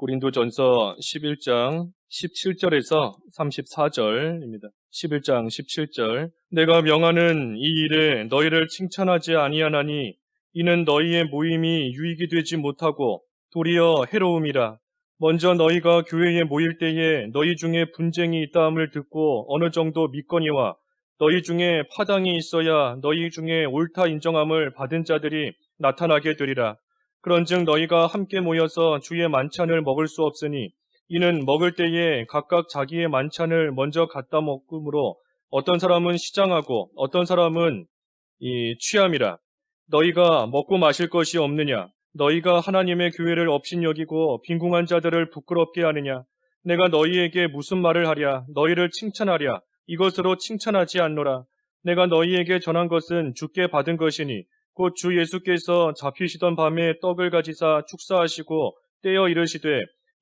고린도전서 11장 17절에서 34절입니다. 11장 17절 내가 명하는 이 일에 너희를 칭찬하지 아니하나니 이는 너희의 모임이 유익이 되지 못하고 도리어 해로움이라. 먼저 너희가 교회에 모일 때에 너희 중에 분쟁이 있다함을 듣고 어느 정도 믿거니와 너희 중에 파당이 있어야 너희 중에 옳다 인정함을 받은 자들이 나타나게 되리라. 그런즉 너희가 함께 모여서 주의 만찬을 먹을 수 없으니 이는 먹을 때에 각각 자기의 만찬을 먼저 갖다 먹으므로 어떤 사람은 시장하고 어떤 사람은 취함이라. 너희가 먹고 마실 것이 없느냐? 너희가 하나님의 교회를 업신여기고 빈궁한 자들을 부끄럽게 하느냐? 내가 너희에게 무슨 말을 하랴? 너희를 칭찬하랴? 이것으로 칭찬하지 않노라. 내가 너희에게 전한 것은 주께 받은 것이니 곧 주 예수께서 잡히시던 밤에 떡을 가지사 축사하시고 떼어 이르시되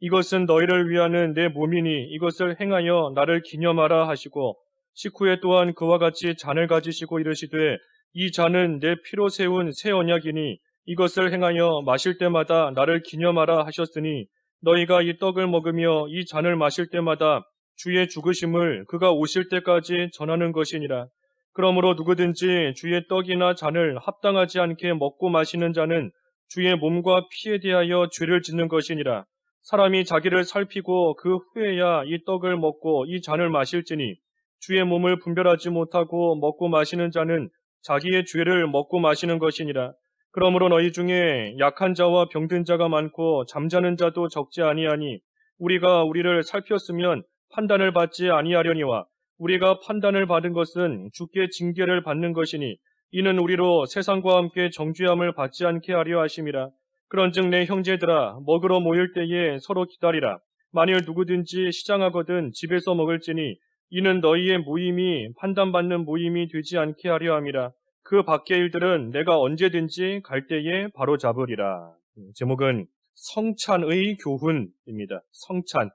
이것은 너희를 위하는 내 몸이니 이것을 행하여 나를 기념하라 하시고 식후에 또한 그와 같이 잔을 가지시고 이르시되 이 잔은 내 피로 세운 새 언약이니 이것을 행하여 마실 때마다 나를 기념하라 하셨으니 너희가 이 떡을 먹으며 이 잔을 마실 때마다 주의 죽으심을 그가 오실 때까지 전하는 것이니라. 그러므로 누구든지 주의 떡이나 잔을 합당하지 않게 먹고 마시는 자는 주의 몸과 피에 대하여 죄를 짓는 것이니라. 사람이 자기를 살피고 그 후에야 이 떡을 먹고 이 잔을 마실지니 주의 몸을 분별하지 못하고 먹고 마시는 자는 자기의 죄를 먹고 마시는 것이니라. 그러므로 너희 중에 약한 자와 병든 자가 많고 잠자는 자도 적지 아니하니 우리가 우리를 살폈으면 판단을 받지 아니하려니와 우리가 판단을 받은 것은 주께 징계를 받는 것이니 이는 우리로 세상과 함께 정죄함을 받지 않게 하려 하심이라. 그런즉 내 형제들아 먹으러 모일 때에 서로 기다리라. 만일 누구든지 시장하거든 집에서 먹을지니 이는 너희의 모임이 판단받는 모임이 되지 않게 하려 함이라. 그 밖의 일들은 내가 언제든지 갈 때에 바로 잡으리라. 제목은 성찬의 교훈입니다. 성찬.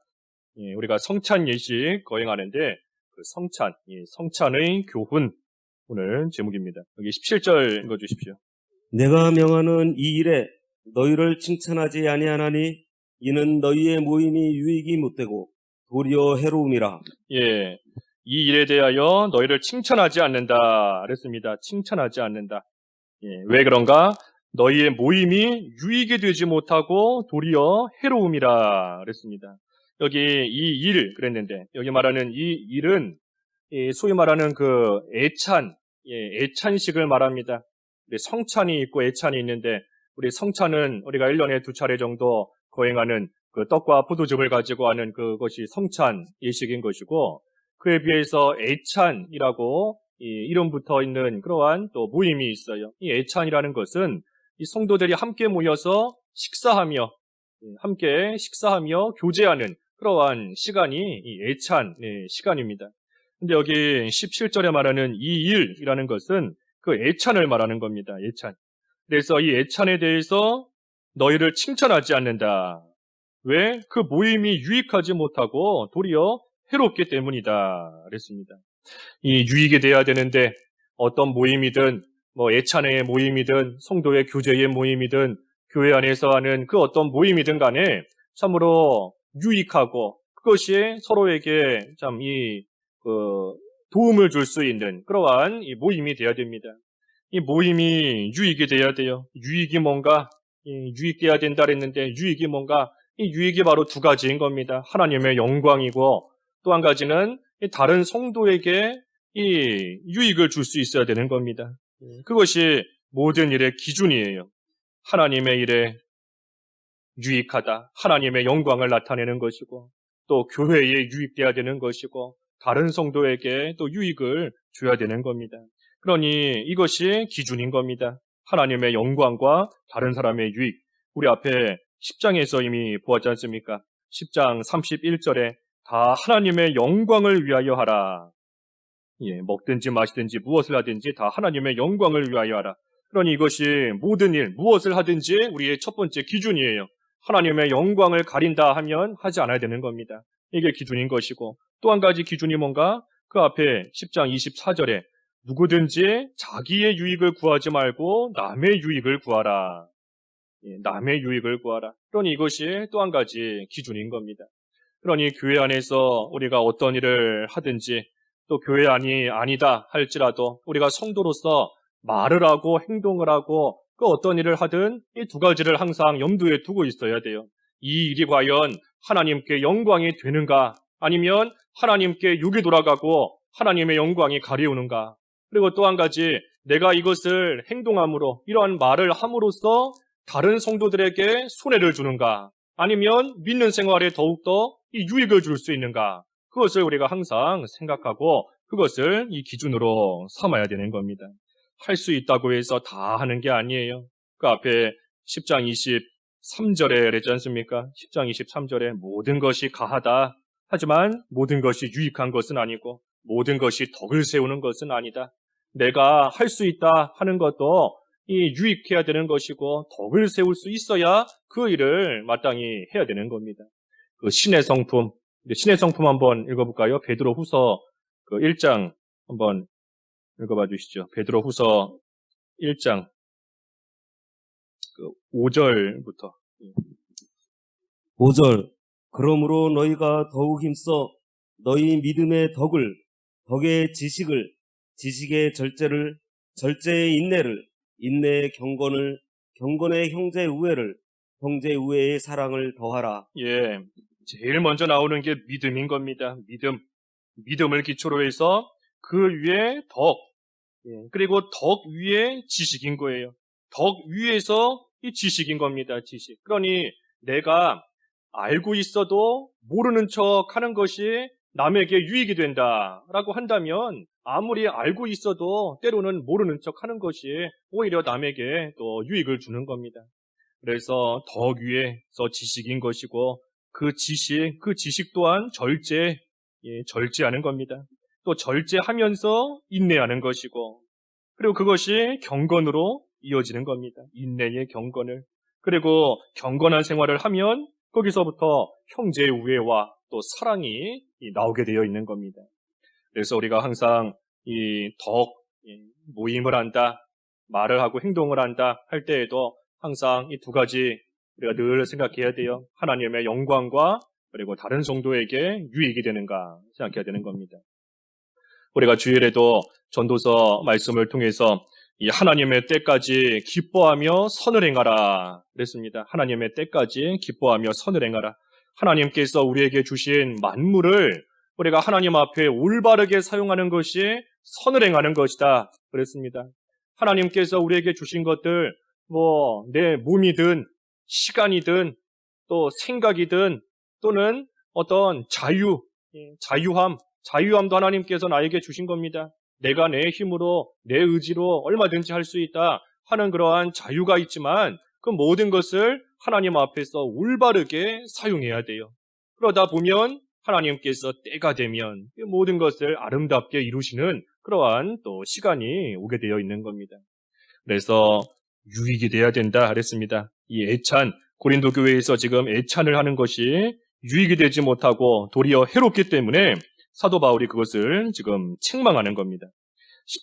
우리가 성찬 예식 거행하는데 그 성찬의 교훈 오늘 제목입니다. 여기 17절 읽어주십시오. 내가 명하는 이 일에 너희를 칭찬하지 아니하나니 이는 너희의 모임이 유익이 못되고 도리어 해로움이라. 예, 이 일에 대하여 너희를 칭찬하지 않는다 그랬습니다. 칭찬하지 않는다. 왜 그런가? 너희의 모임이 유익이 되지 못하고 도리어 해로움이라 그랬습니다. 여기 이 일 그랬는데 여기 말하는 이 일은 소위 말하는 그 애찬식을 말합니다. 우리 성찬이 있고 애찬이 있는데 우리 성찬은 우리가 1년에 2차례 정도 거행하는 그 떡과 포도즙을 가지고 하는 그것이 성찬 예식인 것이고 그에 비해서 애찬이라고 이름 붙어 있는 그러한 또 모임이 있어요. 이 애찬이라는 것은 이 성도들이 함께 모여서 함께 식사하며 교제하는 그러한 시간이 이 애찬 시간입니다. 근데 여기 17절에 말하는 이 일이라는 것은 그 애찬을 말하는 겁니다. 애찬. 그래서 이 애찬에 대해서 너희를 칭찬하지 않는다. 왜? 그 모임이 유익하지 못하고 도리어 해롭기 때문이다. 그랬습니다. 이 유익이 돼야 되는데 어떤 모임이든 애찬의 모임이든 성도의 교제의 모임이든 교회 안에서 하는 그 어떤 모임이든 간에 참으로 유익하고 그것이 서로에게 참 도움을 줄 수 있는 그러한 이 모임이 돼야 됩니다. 이 모임이 유익이 돼야 돼요. 유익이 뭔가? 유익돼야 된다 그랬는데 유익이 뭔가? 이 유익이 바로 두 가지인 겁니다. 하나님의 영광이고 또 한 가지는 다른 성도에게 이 유익을 줄 수 있어야 되는 겁니다. 그것이 모든 일의 기준이에요. 하나님의 일에 유익하다. 하나님의 영광을 나타내는 것이고 또 교회에 유익돼야 되는 것이고 다른 성도에게 또 유익을 줘야 되는 겁니다. 그러니 이것이 기준인 겁니다. 하나님의 영광과 다른 사람의 유익. 우리 앞에 10장에서 이미 보았지 않습니까? 10장 31절에 다 하나님의 영광을 위하여 하라. 먹든지 마시든지 무엇을 하든지 다 하나님의 영광을 위하여 하라. 그러니 이것이 모든 일, 무엇을 하든지 우리의 첫 번째 기준이에요. 하나님의 영광을 가린다 하면 하지 않아야 되는 겁니다. 이게 기준인 것이고 또 한 가지 기준이 뭔가? 그 앞에 10장 24절에 누구든지 자기의 유익을 구하지 말고 남의 유익을 구하라. 남의 유익을 구하라. 그러니 이것이 또 한 가지 기준인 겁니다. 그러니 교회 안에서 우리가 어떤 일을 하든지 또 교회 안이 아니다 할지라도 우리가 성도로서 말을 하고 행동을 하고 그 어떤 일을 하든 이 두 가지를 항상 염두에 두고 있어야 돼요. 이 일이 과연 하나님께 영광이 되는가 아니면 하나님께 육이 돌아가고 하나님의 영광이 가리우는가. 그리고 또 한 가지 내가 이것을 행동함으로 이러한 말을 함으로써 다른 성도들에게 손해를 주는가 아니면 믿는 생활에 더욱더 이 유익을 줄 수 있는가 그것을 우리가 항상 생각하고 그것을 이 기준으로 삼아야 되는 겁니다. 할 수 있다고 해서 다 하는 게 아니에요. 그 앞에 10장 23절에 그랬지 않습니까? 10장 23절에 모든 것이 가하다. 하지만 모든 것이 유익한 것은 아니고 모든 것이 덕을 세우는 것은 아니다. 내가 할 수 있다 하는 것도 이 유익해야 되는 것이고 덕을 세울 수 있어야 그 일을 마땅히 해야 되는 겁니다. 그 신의 성품 한번 읽어볼까요? 베드로후서 그 1장 한번 읽어봐 주시죠. 베드로후서 1장 그 5절부터 5절 그러므로 너희가 더욱 힘써 너희 믿음의 덕을 덕의 지식을 지식의 절제를 절제의 인내를 인내의 경건을 경건의 형제 우애를 형제 우애의 사랑을 더하라. 예, 제일 먼저 나오는 게 믿음인 겁니다. 믿음을 기초로 해서 그 위에 덕, 그리고 덕 위에 지식인 거예요. 덕 위에서 이 지식인 겁니다. 지식. 그러니 내가 알고 있어도 모르는 척 하는 것이 남에게 유익이 된다라고 한다면 아무리 알고 있어도 때로는 모르는 척 하는 것이 오히려 남에게 또 유익을 주는 겁니다. 그래서 덕 위에서 지식인 것이고 그 지식 또한 절제하는 겁니다. 또 절제하면서 인내하는 것이고 그리고 그것이 경건으로 이어지는 겁니다. 인내의 경건을. 그리고 경건한 생활을 하면 거기서부터 형제의 우애와 또 사랑이 나오게 되어 있는 겁니다. 그래서 우리가 항상 이 모임을 한다, 말을 하고 행동을 한다 할 때에도 항상 이 두 가지 우리가 늘 생각해야 돼요. 하나님의 영광과 그리고 다른 성도에게 유익이 되는가 생각해야 되는 겁니다. 우리가 주일에도 전도서 말씀을 통해서 이 하나님의 때까지 기뻐하며 선을 행하라 그랬습니다. 하나님의 때까지 기뻐하며 선을 행하라. 하나님께서 우리에게 주신 만물을 우리가 하나님 앞에 올바르게 사용하는 것이 선을 행하는 것이다 그랬습니다. 하나님께서 우리에게 주신 것들 내 몸이든 시간이든 또 생각이든 또는 어떤 자유함도 하나님께서 나에게 주신 겁니다. 내가 내 힘으로 내 의지로 얼마든지 할 수 있다 하는 그러한 자유가 있지만 그 모든 것을 하나님 앞에서 올바르게 사용해야 돼요. 그러다 보면 하나님께서 때가 되면 모든 것을 아름답게 이루시는 그러한 또 시간이 오게 되어 있는 겁니다. 그래서 유익이 돼야 된다 그랬습니다. 이 고린도 교회에서 지금 애찬을 하는 것이 유익이 되지 못하고 도리어 해롭기 때문에 사도 바울이 그것을 지금 책망하는 겁니다.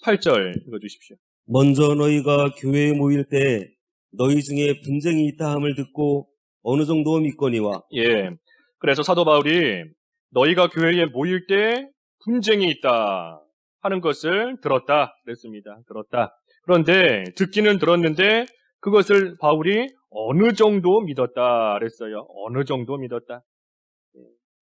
18절 읽어주십시오. 먼저 너희가 교회에 모일 때 너희 중에 분쟁이 있다 함을 듣고 어느 정도 믿거니와. 예. 그래서 사도 바울이 너희가 교회에 모일 때 분쟁이 있다 하는 것을 들었다 그랬습니다. 들었다. 그런데 듣기는 들었는데 그것을 바울이 어느 정도 믿었다 그랬어요. 어느 정도 믿었다.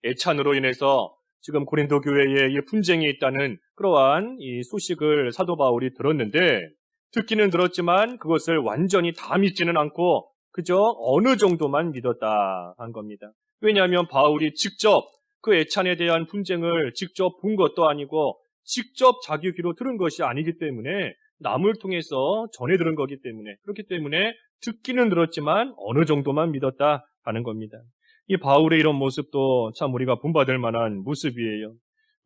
애찬으로 인해서 지금 고린도 교회에 이 분쟁이 있다는 그러한 이 소식을 사도 바울이 들었는데 듣기는 들었지만 그것을 완전히 다 믿지는 않고 그저 어느 정도만 믿었다 한 겁니다. 왜냐하면 바울이 직접 그 애찬에 대한 분쟁을 직접 본 것도 아니고 직접 자기 귀로 들은 것이 아니기 때문에 남을 통해서 전해 들은 거기 때문에 그렇기 때문에 듣기는 들었지만 어느 정도만 믿었다 하는 겁니다. 이 바울의 이런 모습도 참 우리가 본받을 만한 모습이에요.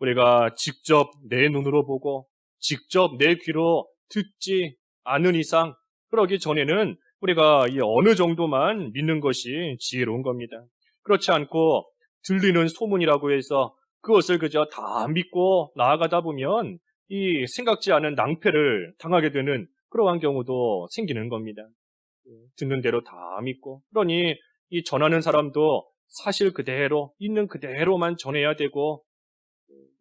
우리가 직접 내 눈으로 보고 직접 내 귀로 듣지 않은 이상 그러기 전에는 우리가 이 어느 정도만 믿는 것이 지혜로운 겁니다. 그렇지 않고 들리는 소문이라고 해서 그것을 그저 다 믿고 나아가다 보면 이 생각지 않은 낭패를 당하게 되는 그러한 경우도 생기는 겁니다. 듣는 대로 다 믿고. 그러니 이 전하는 사람도 사실 그대로, 있는 그대로만 전해야 되고,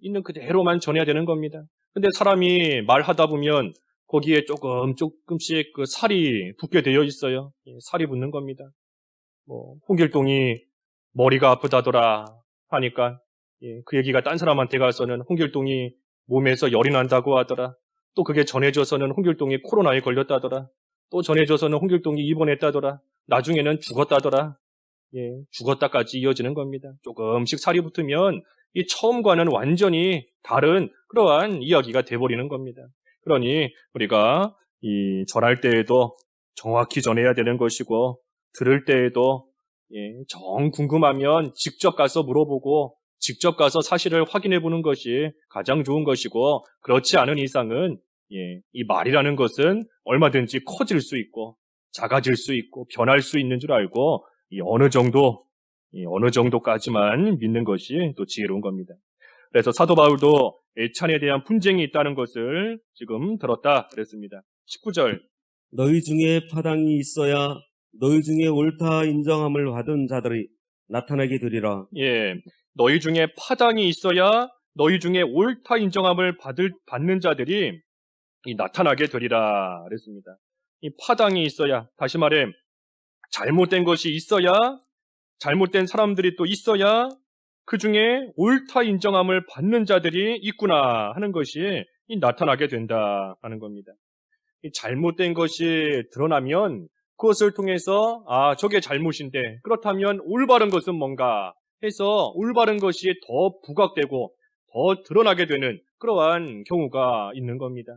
있는 그대로만 전해야 되는 겁니다. 근데 사람이 말하다 보면 거기에 조금씩 그 살이 붙게 되어 있어요. 살이 붙는 겁니다. 홍길동이 머리가 아프다더라 하니까, 그 얘기가 딴 사람한테 가서는 홍길동이 몸에서 열이 난다고 하더라. 또 그게 전해져서는 홍길동이 코로나에 걸렸다더라. 또 전해져서는 홍길동이 입원했다더라. 나중에는 죽었다더라. 죽었다까지 이어지는 겁니다. 조금씩 살이 붙으면 이 처음과는 완전히 다른 그러한 이야기가 돼버리는 겁니다. 그러니 우리가 이 전할 때에도 정확히 전해야 되는 것이고, 들을 때에도 정 궁금하면 직접 가서 물어보고 직접 가서 사실을 확인해 보는 것이 가장 좋은 것이고, 그렇지 않은 이상은 이 말이라는 것은 얼마든지 커질 수 있고 작아질 수 있고 변할 수 있는 줄 알고 어느 정도까지만 믿는 것이 또 지혜로운 겁니다. 그래서 사도 바울도 애찬에 대한 분쟁이 있다는 것을 지금 들었다 그랬습니다. 19절. 너희 중에 파당이 있어야 너희 중에 옳다 인정함을 받은 자들이 나타나게 되리라. 너희 중에 파당이 있어야 너희 중에 옳다 인정함을 받는 자들이 나타나게 되리라 그랬습니다. 이 파당이 있어야, 다시 말해 잘못된 것이 있어야, 잘못된 사람들이 또 있어야 그 중에 옳다 인정함을 받는 자들이 있구나 하는 것이 나타나게 된다 하는 겁니다. 이 잘못된 것이 드러나면 그것을 통해서 저게 잘못인데 그렇다면 올바른 것은 뭔가 해서 올바른 것이 더 부각되고 더 드러나게 되는 그러한 경우가 있는 겁니다.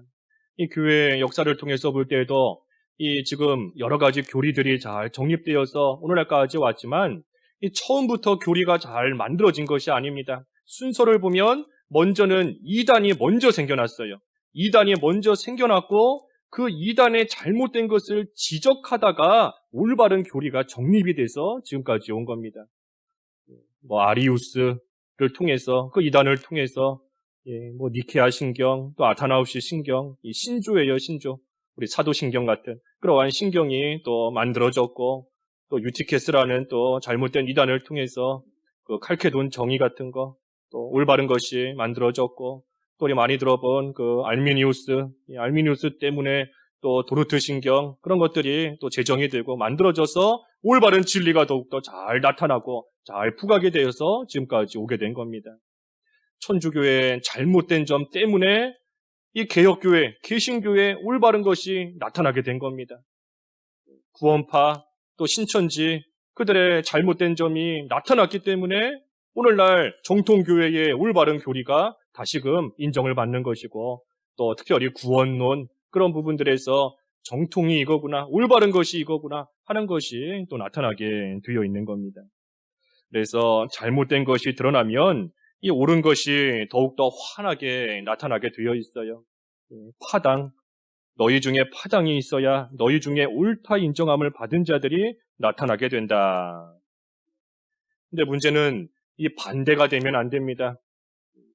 이 교회 역사를 통해서 볼 때에도 이 지금 여러 가지 교리들이 잘 정립되어서 오늘날까지 왔지만 이 처음부터 교리가 잘 만들어진 것이 아닙니다. 순서를 보면 먼저는 이단이 먼저 생겨났어요. 이단이 먼저 생겨났고 그 이단의 잘못된 것을 지적하다가 올바른 교리가 정립이 돼서 지금까지 온 겁니다. 아리우스를 통해서, 그 이단을 통해서 니케아 신경, 또 아타나우시 신경, 이 신조예요, 신조. 우리 사도신경 같은 그러한 신경이 또 만들어졌고, 또 유티케스라는 또 잘못된 이단을 통해서 그 칼케돈 정의 같은 거, 또 올바른 것이 만들어졌고, 또 우리 많이 들어본 그 알미니우스 때문에 또 도르트 신경, 그런 것들이 또 제정이 되고 만들어져서 올바른 진리가 더욱더 잘 나타나고 잘 부각이 되어서 지금까지 오게 된 겁니다. 천주교의 잘못된 점 때문에 이 개혁교회, 개신교의 올바른 것이 나타나게 된 겁니다. 구원파, 또 신천지, 그들의 잘못된 점이 나타났기 때문에 오늘날 정통교회의 올바른 교리가 다시금 인정을 받는 것이고, 또 특별히 구원론, 그런 부분들에서 정통이 이거구나, 올바른 것이 이거구나 하는 것이 또 나타나게 되어 있는 겁니다. 그래서 잘못된 것이 드러나면 이 옳은 것이 더욱더 환하게 나타나게 되어 있어요. 파당, 너희 중에 파당이 있어야 너희 중에 옳다 인정함을 받은 자들이 나타나게 된다. 근데 문제는 이 반대가 되면 안 됩니다.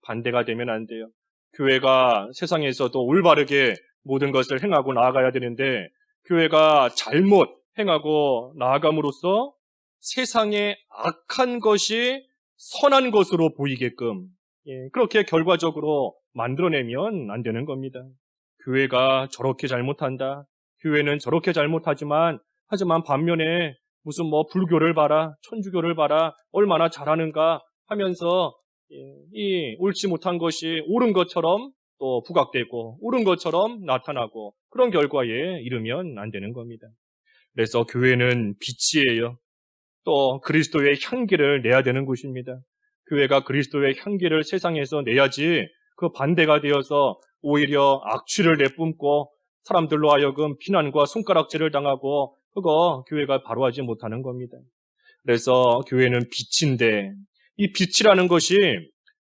반대가 되면 안 돼요. 교회가 세상에서도 올바르게 모든 것을 행하고 나아가야 되는데, 교회가 잘못 행하고 나아감으로써 세상에 악한 것이 선한 것으로 보이게끔 그렇게 결과적으로 만들어내면 안 되는 겁니다. 교회가 저렇게 잘못한다, 교회는 저렇게 잘못하지만 반면에 무슨 불교를 봐라, 천주교를 봐라, 얼마나 잘하는가 하면서 이 옳지 못한 것이 옳은 것처럼 또 부각되고 옳은 것처럼 나타나고, 그런 결과에 이르면 안 되는 겁니다. 그래서 교회는 빛이에요. 또 그리스도의 향기를 내야 되는 곳입니다. 교회가 그리스도의 향기를 세상에서 내야지 그 반대가 되어서 오히려 악취를 내뿜고 사람들로 하여금 비난과 손가락질을 당하고, 그거 교회가 바로하지 못하는 겁니다. 그래서 교회는 빛인데, 이 빛이라는 것이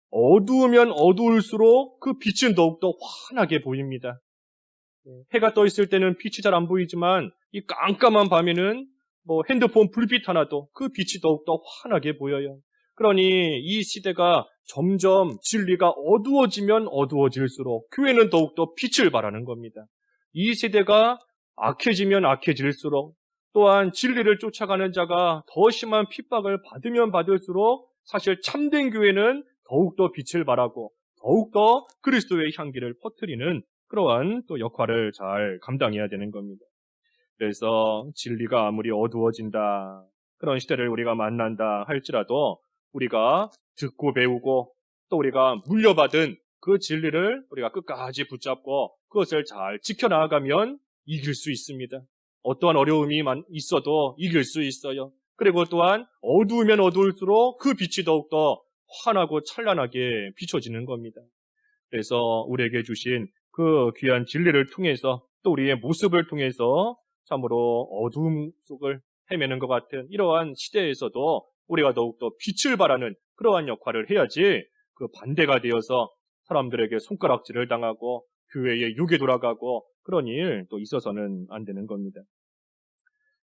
어두우면 어두울수록 그 빛은 더욱더 환하게 보입니다. 해가 떠 있을 때는 빛이 잘 안 보이지만 이 깜깜한 밤에는 핸드폰 불빛 하나도 그 빛이 더욱더 환하게 보여요. 그러니 이 시대가 점점 진리가 어두워지면 어두워질수록 교회는 더욱더 빛을 발하는 겁니다. 이 시대가 악해지면 악해질수록 또한 진리를 쫓아가는 자가 더 심한 핍박을 받으면 받을수록 사실 참된 교회는 더욱더 빛을 발하고 더욱더 그리스도의 향기를 퍼뜨리는 그러한 또 역할을 잘 감당해야 되는 겁니다. 그래서 진리가 아무리 어두워진다, 그런 시대를 우리가 만난다 할지라도 우리가 듣고 배우고 또 우리가 물려받은 그 진리를 우리가 끝까지 붙잡고 그것을 잘 지켜나가면 이길 수 있습니다. 어떠한 어려움이 있어도 이길 수 있어요. 그리고 또한 어두우면 어두울수록 그 빛이 더욱더 환하고 찬란하게 비춰지는 겁니다. 그래서 우리에게 주신 그 귀한 진리를 통해서 또 우리의 모습을 통해서 참으로 어두움 속을 헤매는 것 같은 이러한 시대에서도 우리가 더욱더 빛을 발하는 그러한 역할을 해야지 그 반대가 되어서 사람들에게 손가락질을 당하고 교회에 욕이 돌아가고 그런 일 또 있어서는 안 되는 겁니다.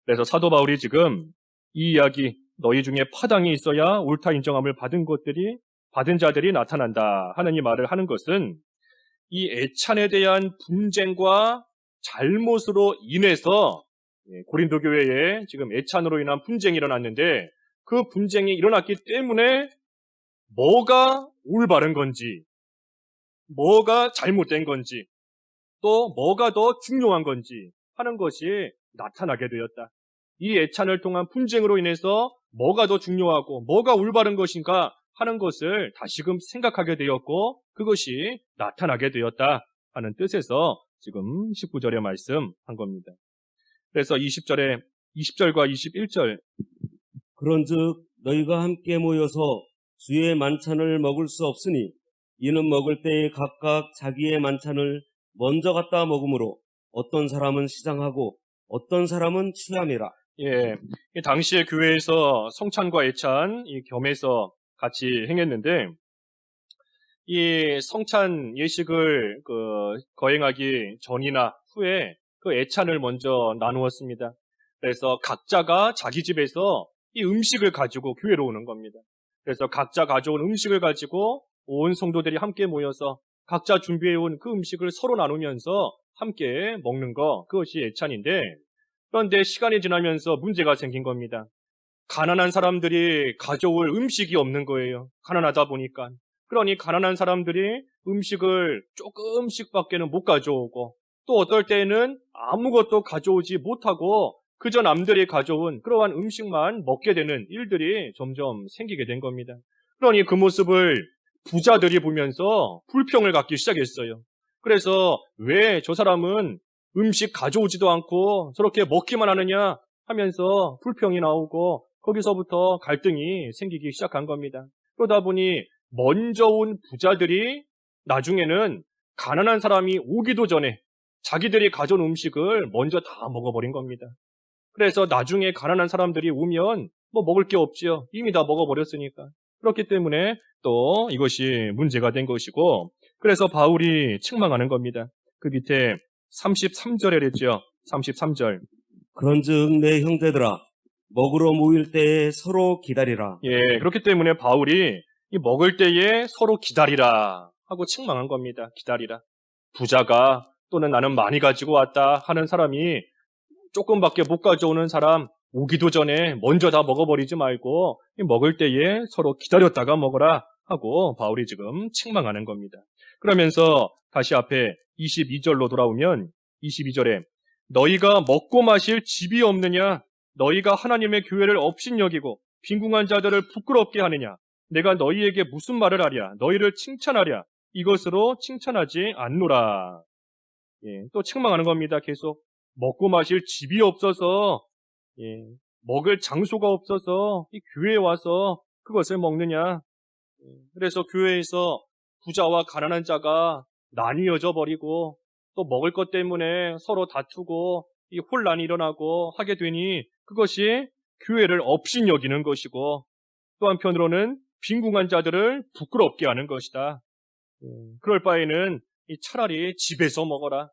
그래서 사도 바울이 지금 이 이야기, 너희 중에 파당이 있어야 옳다 인정함을 받은 자들이 나타난다 하는 이 말을 하는 것은 이 애찬에 대한 분쟁과 잘못으로 인해서 고린도 교회에 지금 애찬으로 인한 분쟁이 일어났는데 그 분쟁이 일어났기 때문에 뭐가 올바른 건지, 뭐가 잘못된 건지, 또 뭐가 더 중요한 건지 하는 것이 나타나게 되었다. 이 애찬을 통한 분쟁으로 인해서 뭐가 더 중요하고 뭐가 올바른 것인가 하는 것을 다시금 생각하게 되었고 그것이 나타나게 되었다 하는 뜻에서 지금 19절의 말씀한 겁니다. 그래서 20절과 21절 그런즉 너희가 함께 모여서 주의 만찬을 먹을 수 없으니 이는 먹을 때에 각각 자기의 만찬을 먼저 갖다 먹으므로 어떤 사람은 시장하고 어떤 사람은 취함이라. 예, 당시의 교회에서 성찬과 애찬 겸해서 같이 행했는데 이 성찬 예식을 거행하기 전이나 후에 그 애찬을 먼저 나누었습니다. 그래서 각자가 자기 집에서 이 음식을 가지고 교회로 오는 겁니다. 그래서 각자 가져온 음식을 가지고 온 성도들이 함께 모여서 각자 준비해온 그 음식을 서로 나누면서 함께 먹는 거, 그것이 애찬인데 그런데 시간이 지나면서 문제가 생긴 겁니다. 가난한 사람들이 가져올 음식이 없는 거예요. 가난하다 보니까. 그러니 가난한 사람들이 음식을 조금씩밖에는 못 가져오고 또 어떨 때에는 아무것도 가져오지 못하고 그저 남들이 가져온 그러한 음식만 먹게 되는 일들이 점점 생기게 된 겁니다. 그러니 그 모습을 부자들이 보면서 불평을 갖기 시작했어요. 그래서 왜 저 사람은 음식 가져오지도 않고 저렇게 먹기만 하느냐 하면서 불평이 나오고 거기서부터 갈등이 생기기 시작한 겁니다. 그러다 보니 먼저 온 부자들이 나중에는 가난한 사람이 오기도 전에 자기들이 가져온 음식을 먼저 다 먹어버린 겁니다. 그래서 나중에 가난한 사람들이 오면 뭐 먹을 게 없지요. 이미 다 먹어버렸으니까. 그렇기 때문에 또 이것이 문제가 된 것이고 그래서 바울이 책망하는 겁니다. 그 밑에 33절에 그랬죠. 33절. 그런즉 내 형제들아 먹으러 모일 때에 서로 기다리라. 예, 그렇기 때문에 바울이 이 먹을 때에 서로 기다리라 하고 책망한 겁니다. 기다리라. 부자가 또는 나는 많이 가지고 왔다 하는 사람이 조금밖에 못 가져오는 사람 오기도 전에 먼저 다 먹어버리지 말고 먹을 때에 서로 기다렸다가 먹어라 하고 바울이 지금 책망하는 겁니다. 그러면서 다시 앞에 22절로 돌아오면 22절에 너희가 먹고 마실 집이 없느냐? 너희가 하나님의 교회를 업신여기고 빈궁한 자들을 부끄럽게 하느냐? 내가 너희에게 무슨 말을 하랴? 너희를 칭찬하랴? 이것으로 칭찬하지 않노라. 예, 또 책망하는 겁니다. 계속 먹고 마실 집이 없어서 먹을 장소가 없어서 이 교회에 와서 그것을 먹느냐? 그래서 교회에서 부자와 가난한 자가 나뉘어져 버리고 또 먹을 것 때문에 서로 다투고 이 혼란이 일어나고 하게 되니 그것이 교회를 업신여기는 것이고 또 한편으로는 빈궁한 자들을 부끄럽게 하는 것이다. 그럴 바에는 차라리 집에서 먹어라.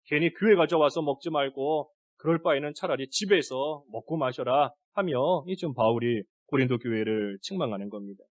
괜히 교회 가져와서 먹지 말고 그럴 바에는 차라리 집에서 먹고 마셔라 하며 좀 바울이 고린도 교회를 책망하는 겁니다.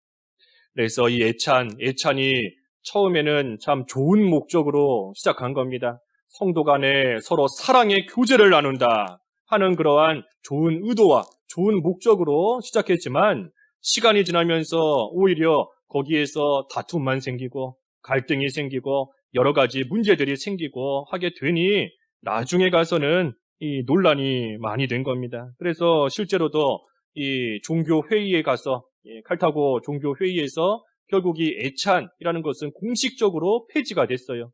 그래서 이 애찬이 처음에는 참 좋은 목적으로 시작한 겁니다. 성도 간에 서로 사랑의 교제를 나눈다 하는 그러한 좋은 의도와 좋은 목적으로 시작했지만 시간이 지나면서 오히려 거기에서 다툼만 생기고 갈등이 생기고 여러 가지 문제들이 생기고 하게 되니 나중에 가서는 이 논란이 많이 된 겁니다. 그래서 실제로도 이 종교 회의에 가서 칼타고 종교 회의에서 결국 이 애찬이라는 것은 공식적으로 폐지가 됐어요.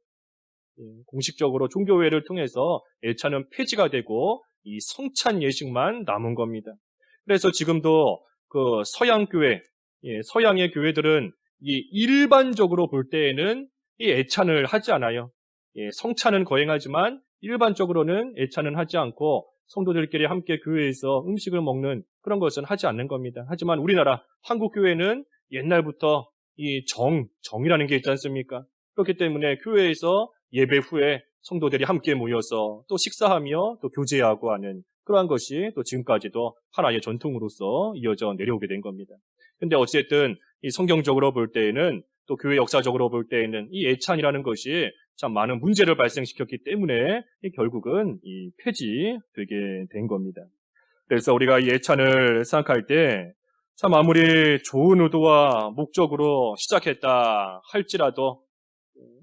공식적으로 종교회를 통해서 애찬은 폐지가 되고 이 성찬 예식만 남은 겁니다. 그래서 지금도 그 서양 교회, 서양의 교회들은 이 일반적으로 볼 때에는 이 애찬을 하지 않아요. 성찬은 거행하지만 일반적으로는 애찬은 하지 않고 성도들끼리 함께 교회에서 음식을 먹는 그런 것은 하지 않는 겁니다. 하지만 우리나라 한국 교회는 옛날부터 이 정이라는 게 있지 않습니까? 그렇기 때문에 교회에서 예배 후에 성도들이 함께 모여서 또 식사하며 또 교제하고 하는 그러한 것이 또 지금까지도 하나의 전통으로서 이어져 내려오게 된 겁니다. 근데 어쨌든 이 성경적으로 볼 때에는 또 교회 역사적으로 볼 때에는 이 애찬이라는 것이 참 많은 문제를 발생시켰기 때문에 결국은 이 폐지되게 된 겁니다. 그래서 우리가 이 애찬을 생각할 때 참 아무리 좋은 의도와 목적으로 시작했다 할지라도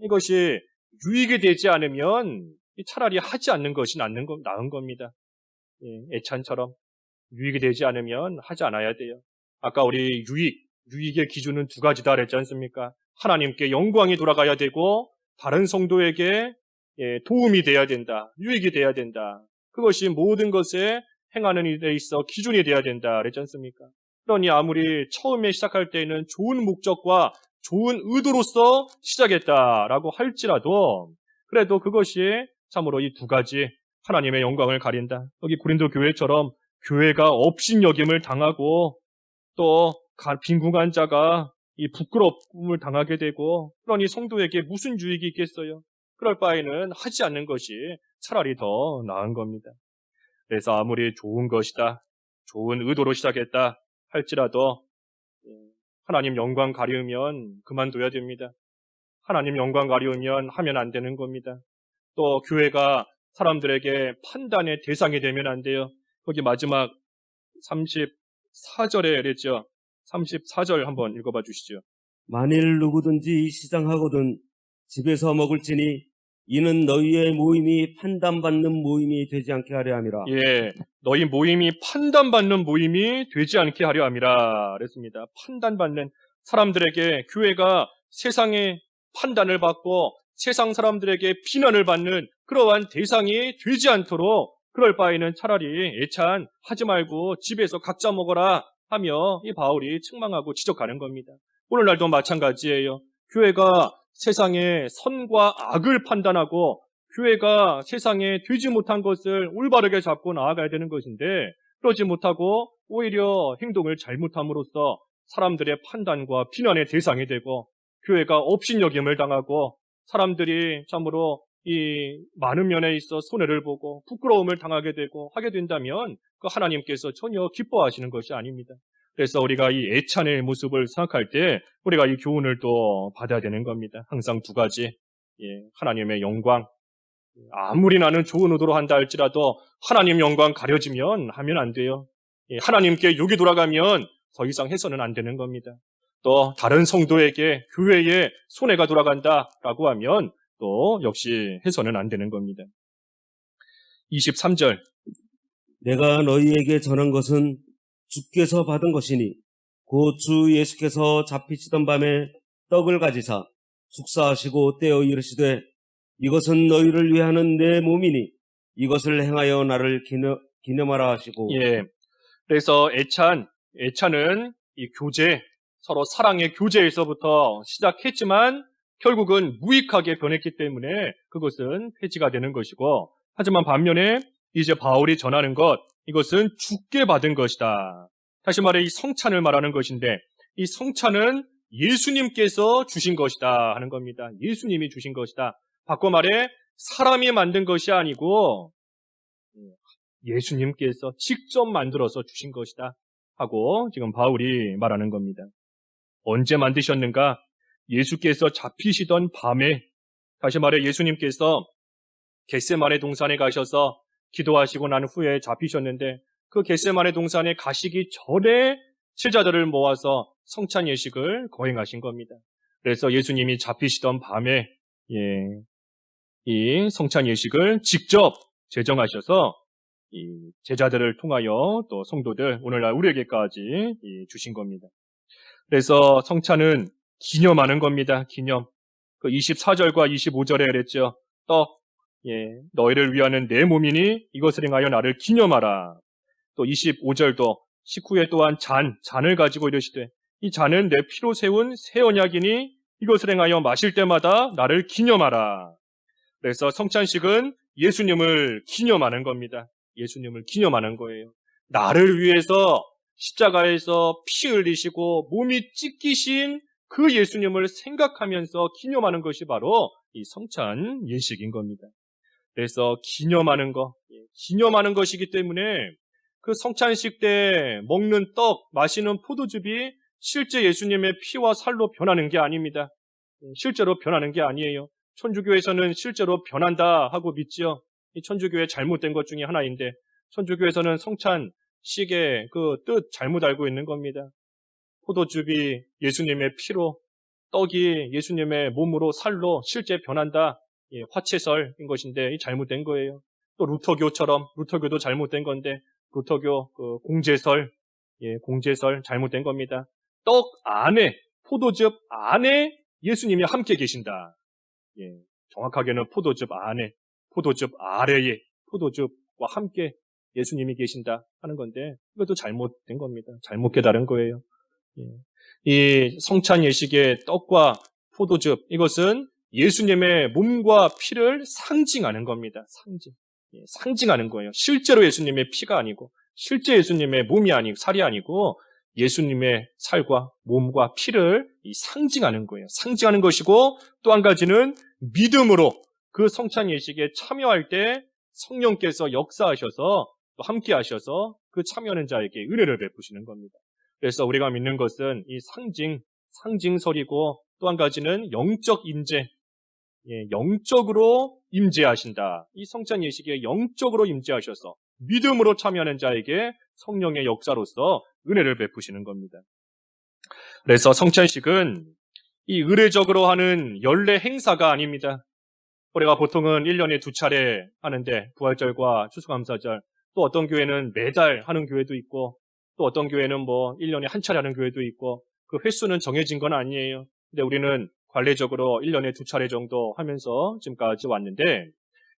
이것이 유익이 되지 않으면 차라리 하지 않는 것이 나은 겁니다. 애찬처럼 유익이 되지 않으면 하지 않아야 돼요. 아까 우리 유익의 기준은 두 가지다 그랬지 않습니까? 하나님께 영광이 돌아가야 되고 다른 성도에게 도움이 돼야 된다. 유익이 돼야 된다. 그것이 모든 것에 행하는 일에 있어 기준이 돼야 된다 그랬지 않습니까? 그러니 아무리 처음에 시작할 때는 좋은 목적과 좋은 의도로서 시작했다라고 할지라도 그래도 그것이 참으로 이 두 가지 하나님의 영광을 가린다. 여기 고린도 교회처럼 교회가 업신여김을 당하고 또 빈궁한 자가 이 부끄러움을 당하게 되고 그러니 성도에게 무슨 유익이 있겠어요? 그럴 바에는 하지 않는 것이 차라리 더 나은 겁니다. 그래서 아무리 좋은 것이다, 좋은 의도로 시작했다 할지라도 하나님 영광 가리우면 그만둬야 됩니다. 하나님 영광 가리우면 하면 안 되는 겁니다. 또 교회가 사람들에게 판단의 대상이 되면 안 돼요. 거기 마지막 34절에 그랬죠. 34절 한번 읽어봐 주시죠. 만일 누구든지 시장하거든 집에서 먹을지니 이는 너희의 모임이 판단받는 모임이 되지 않게 하려 함이라. 너희 모임이 판단받는 모임이 되지 않게 하려 함이라 그랬습니다. 판단받는 사람들에게 교회가 세상의 판단을 받고 세상 사람들에게 비난을 받는 그러한 대상이 되지 않도록 그럴 바에는 차라리 애찬 하지 말고 집에서 각자 먹어라 하며 이 바울이 책망하고 지적하는 겁니다. 오늘날도 마찬가지예요. 교회가 세상의 선과 악을 판단하고 교회가 세상에 되지 못한 것을 올바르게 잡고 나아가야 되는 것인데 그러지 못하고 오히려 행동을 잘못함으로써 사람들의 판단과 비난의 대상이 되고 교회가 업신여김을 당하고 사람들이 참으로 이 많은 면에 있어 손해를 보고 부끄러움을 당하게 되고 하게 된다면 그 하나님께서 전혀 기뻐하시는 것이 아닙니다. 그래서 우리가 이 애찬의 모습을 생각할 때 우리가 이 교훈을 또 받아야 되는 겁니다. 항상 두 가지, 하나님의 영광, 아무리 나는 좋은 의도로 한다 할지라도 하나님 영광 가려지면 하면 안 돼요. 하나님께 욕이 돌아가면 더 이상 해서는 안 되는 겁니다. 또 다른 성도에게 교회에 손해가 돌아간다라고 하면 또 역시 해서는 안 되는 겁니다. 23절 내가 너희에게 전한 것은 주께서 받은 것이니 곧 주 예수께서 잡히시던 밤에 떡을 가지사 축사하시고 떼어 이르시되 이것은 너희를 위하는 내 몸이니 이것을 행하여 나를 기념하라 하시고. 그래서 애찬은 이 교제, 서로 사랑의 교제에서부터 시작했지만 결국은 무익하게 변했기 때문에 그것은 폐지가 되는 것이고 하지만 반면에 이제 바울이 전하는 것, 이것은 주께 받은 것이다. 다시 말해 이 성찬을 말하는 것인데 이 성찬은 예수님께서 주신 것이다 하는 겁니다. 예수님이 주신 것이다. 바꿔 말해 사람이 만든 것이 아니고 예수님께서 직접 만들어서 주신 것이다 하고 지금 바울이 말하는 겁니다. 언제 만드셨는가? 예수께서 잡히시던 밤에, 다시 말해 예수님께서 겟세마네 동산에 가셔서 기도하시고 난 후에 잡히셨는데 그 겟세마네 동산에 가시기 전에 제자들을 모아서 성찬 예식을 거행하신 겁니다. 그래서 예수님이 잡히시던 밤에 이 성찬 예식을 직접 제정하셔서 이 제자들을 통하여 또 성도들 오늘날 우리에게까지 주신 겁니다. 그래서 성찬은 기념하는 겁니다. 기념. 그 24절과 25절에 그랬죠. 떡, 너희를 위하는 내 몸이니 이것을 행하여 나를 기념하라. 또 25절도 식후에 또한 잔을 가지고 이르시되 이 잔은 내 피로 세운 새 언약이니 이것을 행하여 마실 때마다 나를 기념하라. 그래서 성찬식은 예수님을 기념하는 겁니다. 예수님을 기념하는 거예요. 나를 위해서 십자가에서 피 흘리시고 몸이 찢기신 그 예수님을 생각하면서 기념하는 것이 바로 이 성찬 예식인 겁니다. 그래서 기념하는 것이기 때문에 그 성찬식 때 먹는 떡, 마시는 포도즙이 실제 예수님의 피와 살로 변하는 게 아닙니다. 실제로 변하는 게 아니에요. 천주교에서는 실제로 변한다 하고 믿지요. 이 천주교의 잘못된 것 중에 하나인데 천주교에서는 성찬식의 그 뜻 잘못 알고 있는 겁니다. 포도즙이 예수님의 피로, 떡이 예수님의 몸으로 살로 실제 변한다. 화채설인 것인데 이 잘못된 거예요. 또 루터교도 잘못된 건데 루터교 그 공제설 잘못된 겁니다. 떡 안에, 포도즙 안에 예수님이 함께 계신다. 정확하게는 포도즙 안에, 포도즙 아래에 포도즙과 함께 예수님이 계신다 하는 건데 이것도 잘못된 겁니다. 잘못 깨달은 거예요. 이 성찬 예식의 떡과 포도즙 이것은 예수님의 몸과 피를 상징하는 겁니다. 상징하는 거예요. 실제로 예수님의 피가 아니고 실제 예수님의 몸이 아니고 살이 아니고 예수님의 살과 몸과 피를 상징하는 거예요. 상징하는 것이고 또 한 가지는 믿음으로 그 성찬 예식에 참여할 때 성령께서 역사하셔서 또 함께 하셔서 그 참여하는 자에게 은혜를 베푸시는 겁니다. 그래서 우리가 믿는 것은 이 상징설이고 또 한 가지는 영적 임재, 영적으로 임재하신다. 이 성찬 예식에 영적으로 임재하셔서 믿음으로 참여하는 자에게 성령의 역사로서 은혜를 베푸시는 겁니다. 그래서 성찬식은 이 의례적으로 하는 연례 행사가 아닙니다. 우리가 보통은 1년에 2차례 하는데 부활절과 추수감사절, 또 어떤 교회는 매달 하는 교회도 있고 또 어떤 교회는 1년에 한 차례 하는 교회도 있고 그 횟수는 정해진 건 아니에요. 근데 우리는 관례적으로 1년에 2차례 정도 하면서 지금까지 왔는데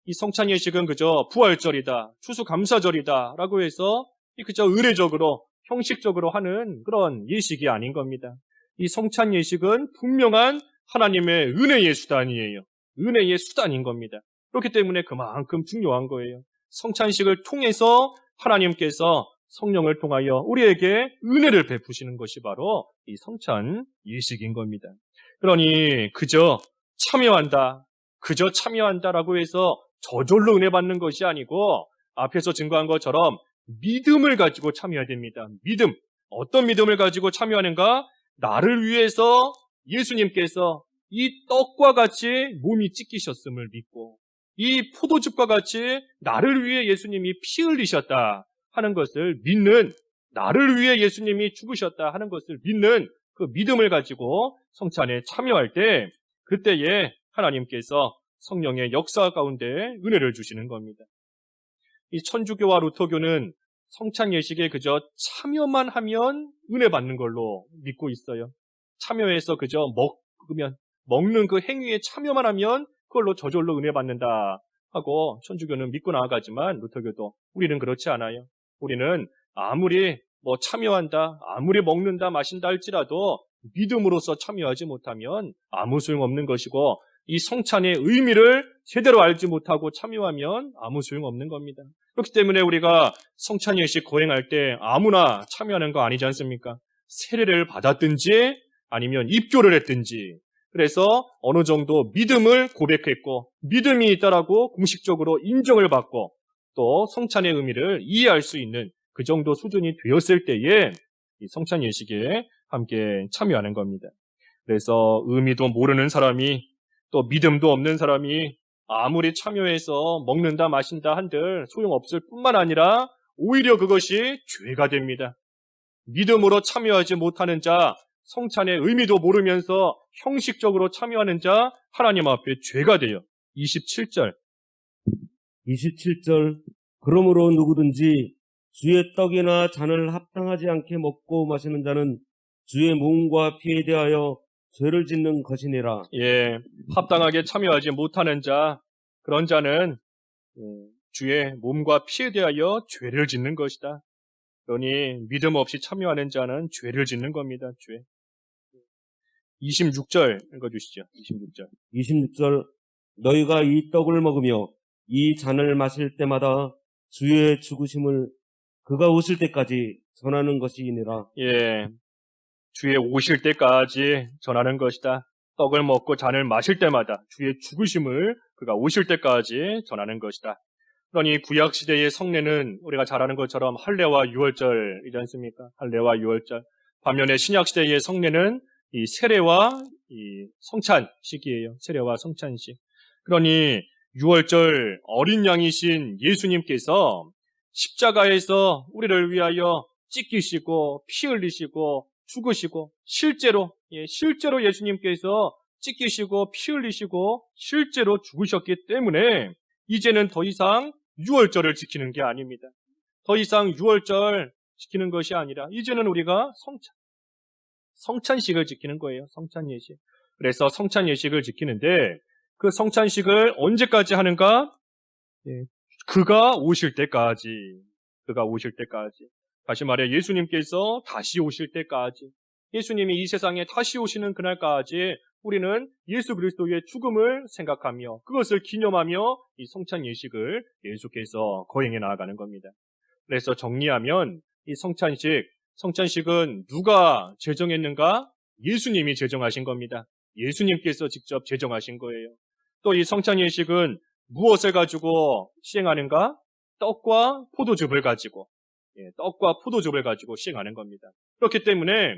이 성찬 예식은 그저 부활절이다, 추수감사절이다 라고 해서 그저 의례적으로 형식적으로 하는 그런 예식이 아닌 겁니다. 이 성찬 예식은 분명한 하나님의 은혜의 수단이에요. 은혜의 수단인 겁니다. 그렇기 때문에 그만큼 중요한 거예요. 성찬식을 통해서 하나님께서 성령을 통하여 우리에게 은혜를 베푸시는 것이 바로 이 성찬 예식인 겁니다. 그러니 그저 참여한다라고 해서 저절로 은혜 받는 것이 아니고 앞에서 증거한 것처럼 믿음을 가지고 참여해야 됩니다. 믿음. 어떤 믿음을 가지고 참여하는가? 나를 위해서 예수님께서 이 떡과 같이 몸이 찢기셨음을 믿고 이 포도즙과 같이 나를 위해 예수님이 피 흘리셨다 하는 것을 믿는, 나를 위해 예수님이 죽으셨다 하는 것을 믿는 그 믿음을 가지고 성찬에 참여할 때 그때에 하나님께서 성령의 역사 가운데 은혜를 주시는 겁니다. 이 천주교와 루터교는 성찬 예식에 그저 참여만 하면 은혜 받는 걸로 믿고 있어요. 참여해서 그저 먹는 그 행위에 참여만 하면 그걸로 저절로 은혜 받는다 하고 천주교는 믿고 나아가지만 루터교도 우리는 그렇지 않아요. 우리는 아무리 참여한다, 아무리 먹는다, 마신다 할지라도 믿음으로서 참여하지 못하면 아무 소용없는 것이고 이 성찬의 의미를 제대로 알지 못하고 참여하면 아무 소용없는 겁니다. 그렇기 때문에 우리가 성찬 예식 거행할 때 아무나 참여하는 거 아니지 않습니까? 세례를 받았든지 아니면 입교를 했든지 그래서 어느 정도 믿음을 고백했고 믿음이 있다라고 공식적으로 인정을 받고 또 성찬의 의미를 이해할 수 있는 그 정도 수준이 되었을 때에 이 성찬 예식에 함께 참여하는 겁니다. 그래서 의미도 모르는 사람이 또 믿음도 없는 사람이 아무리 참여해서 먹는다 마신다 한들 소용없을 뿐만 아니라 오히려 그것이 죄가 됩니다. 믿음으로 참여하지 못하는 자, 성찬의 의미도 모르면서 형식적으로 참여하는 자, 하나님 앞에 죄가 돼요. 27절. 27절 그러므로 누구든지 주의 떡이나 잔을 합당하지 않게 먹고 마시는 자는 주의 몸과 피에 대하여 죄를 짓는 것이니라. 예, 합당하게 참여하지 못하는 자, 그런 자는 주의 몸과 피에 대하여 죄를 짓는 것이다. 그러니 믿음 없이 참여하는 자는 죄를 짓는 겁니다. 죄. 26절 읽어주시죠. 26절. 26절 너희가 이 떡을 먹으며 이 잔을 마실 때마다 주의 죽으심을 그가 오실 때까지 전하는 것이니라. 예, 주의 오실 때까지 전하는 것이다. 떡을 먹고 잔을 마실 때마다 주의 죽으심을 그가 오실 때까지 전하는 것이다. 그러니 구약시대의 성례는 우리가 잘 아는 것처럼 할례와 유월절이지 않습니까? 할례와 유월절. 반면에 신약시대의 성례는 이 세례와 이 성찬식이에요. 세례와 성찬식. 그러니 유월절 어린 양이신 예수님께서 십자가에서 우리를 위하여 찢기시고 피 흘리시고 죽으시고 실제로 예수님께서 찢기시고 피 흘리시고 실제로 죽으셨기 때문에 이제는 더 이상 유월절을 지키는 게 아닙니다. 더 이상 유월절 지키는 것이 아니라 이제는 우리가 성찬식을 지키는 거예요. 성찬예식. 그래서 성찬예식을 지키는데 그 성찬식을 언제까지 하는가? 그가 오실 때까지. 그가 오실 때까지. 다시 말해 예수님께서 다시 오실 때까지. 예수님이 이 세상에 다시 오시는 그날까지 우리는 예수 그리스도의 죽음을 생각하며 그것을 기념하며 이 성찬 예식을 계속해서 거행해 나아가는 겁니다. 그래서 정리하면 이 성찬식은 누가 제정했는가? 예수님이 제정하신 겁니다. 예수님께서 직접 제정하신 거예요. 또 이 성찬 예식은 무엇을 가지고 시행하는가? 떡과 포도즙을 가지고 시행하는 겁니다. 그렇기 때문에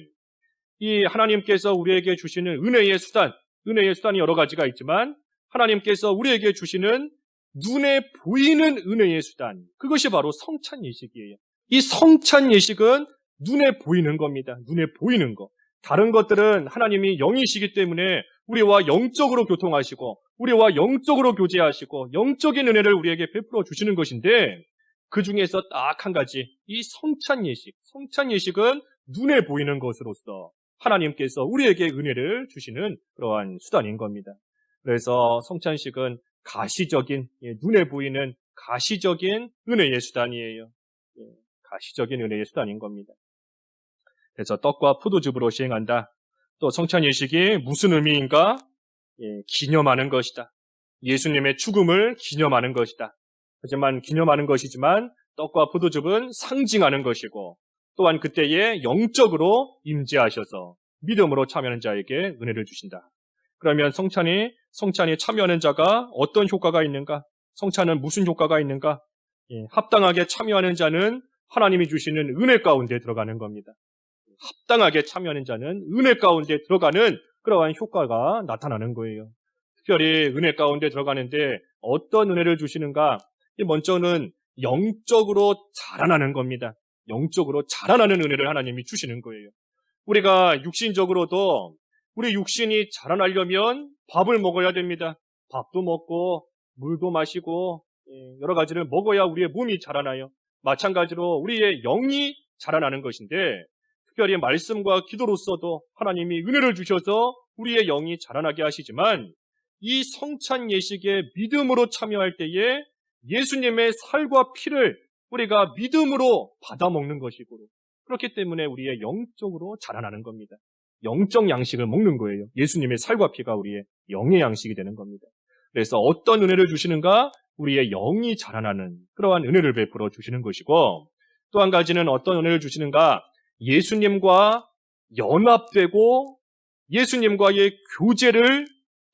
이 하나님께서 우리에게 주시는 은혜의 수단이 여러 가지가 있지만 하나님께서 우리에게 주시는 눈에 보이는 은혜의 수단, 그것이 바로 성찬 예식이에요. 이 성찬 예식은 눈에 보이는 겁니다. 눈에 보이는 거. 다른 것들은 하나님이 영이시기 때문에 우리와 영적으로 교통하시고 우리와 영적으로 교제하시고 영적인 은혜를 우리에게 베풀어 주시는 것인데 그 중에서 딱 한 가지, 이 성찬 예식은 눈에 보이는 것으로서 하나님께서 우리에게 은혜를 주시는 그러한 수단인 겁니다. 그래서 성찬식은 가시적인, 눈에 보이는 가시적인 은혜의 수단이에요. 가시적인 은혜의 수단인 겁니다. 그래서 떡과 포도즙으로 시행한다. 또 성찬 예식이 무슨 의미인가? 기념하는 것이다. 예수님의 죽음을 기념하는 것이다. 하지만 기념하는 것이지만 떡과 포도즙은 상징하는 것이고 또한 그때에 영적으로 임재하셔서 믿음으로 참여하는 자에게 은혜를 주신다. 그러면 성찬이 참여하는 자가 어떤 효과가 있는가? 성찬은 무슨 효과가 있는가? 합당하게 참여하는 자는 하나님이 주시는 은혜 가운데 들어가는 겁니다. 합당하게 참여하는 자는 은혜 가운데 들어가는 그러한 효과가 나타나는 거예요. 특별히 은혜 가운데 들어가는데 어떤 은혜를 주시는가? 먼저는 영적으로 자라나는 겁니다. 영적으로 자라나는 은혜를 하나님이 주시는 거예요. 우리가 육신적으로도 우리 육신이 자라나려면 밥을 먹어야 됩니다. 밥도 먹고 물도 마시고 여러 가지를 먹어야 우리의 몸이 자라나요. 마찬가지로 우리의 영이 자라나는 것인데 특별히 말씀과 기도로서도 하나님이 은혜를 주셔서 우리의 영이 자라나게 하시지만 이 성찬 예식에 믿음으로 참여할 때에 예수님의 살과 피를 우리가 믿음으로 받아먹는 것이고 그렇기 때문에 우리의 영적으로 자라나는 겁니다. 영적 양식을 먹는 거예요. 예수님의 살과 피가 우리의 영의 양식이 되는 겁니다. 그래서 어떤 은혜를 주시는가? 우리의 영이 자라나는 그러한 은혜를 베풀어 주시는 것이고 또 한 가지는 어떤 은혜를 주시는가? 예수님과 연합되고 예수님과의 교제를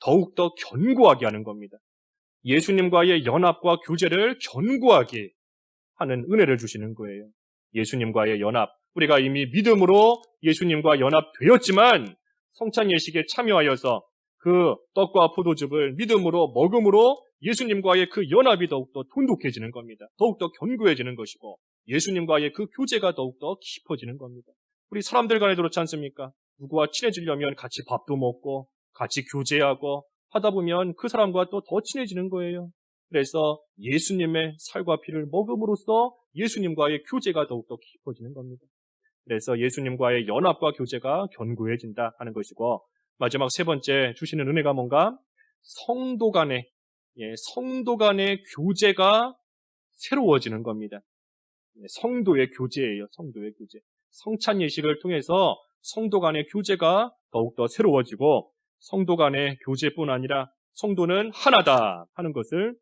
더욱더 견고하게 하는 겁니다. 예수님과의 연합과 교제를 견고하게 하는 은혜를 주시는 거예요. 예수님과의 연합. 우리가 이미 믿음으로 예수님과 연합되었지만 성찬 예식에 참여하여서 그 떡과 포도즙을 믿음으로 먹음으로 예수님과의 그 연합이 더욱더 돈독해지는 겁니다. 더욱더 견고해지는 것이고 예수님과의 그 교제가 더욱더 깊어지는 겁니다. 우리 사람들 간에도 그렇지 않습니까? 누구와 친해지려면 같이 밥도 먹고 같이 교제하고 하다 보면 그 사람과 또 더 친해지는 거예요. 그래서 예수님의 살과 피를 먹음으로써 예수님과의 교제가 더욱더 깊어지는 겁니다. 그래서 예수님과의 연합과 교제가 견고해진다 하는 것이고 마지막 세 번째 주시는 은혜가 뭔가? 성도 간의 교제가 새로워지는 겁니다. 성도의 교제예요. 성도의 교제. 성찬 예식을 통해서 성도 간의 교제가 더욱더 새로워지고 성도 간의 교제뿐 아니라 성도는 하나다 하는 것을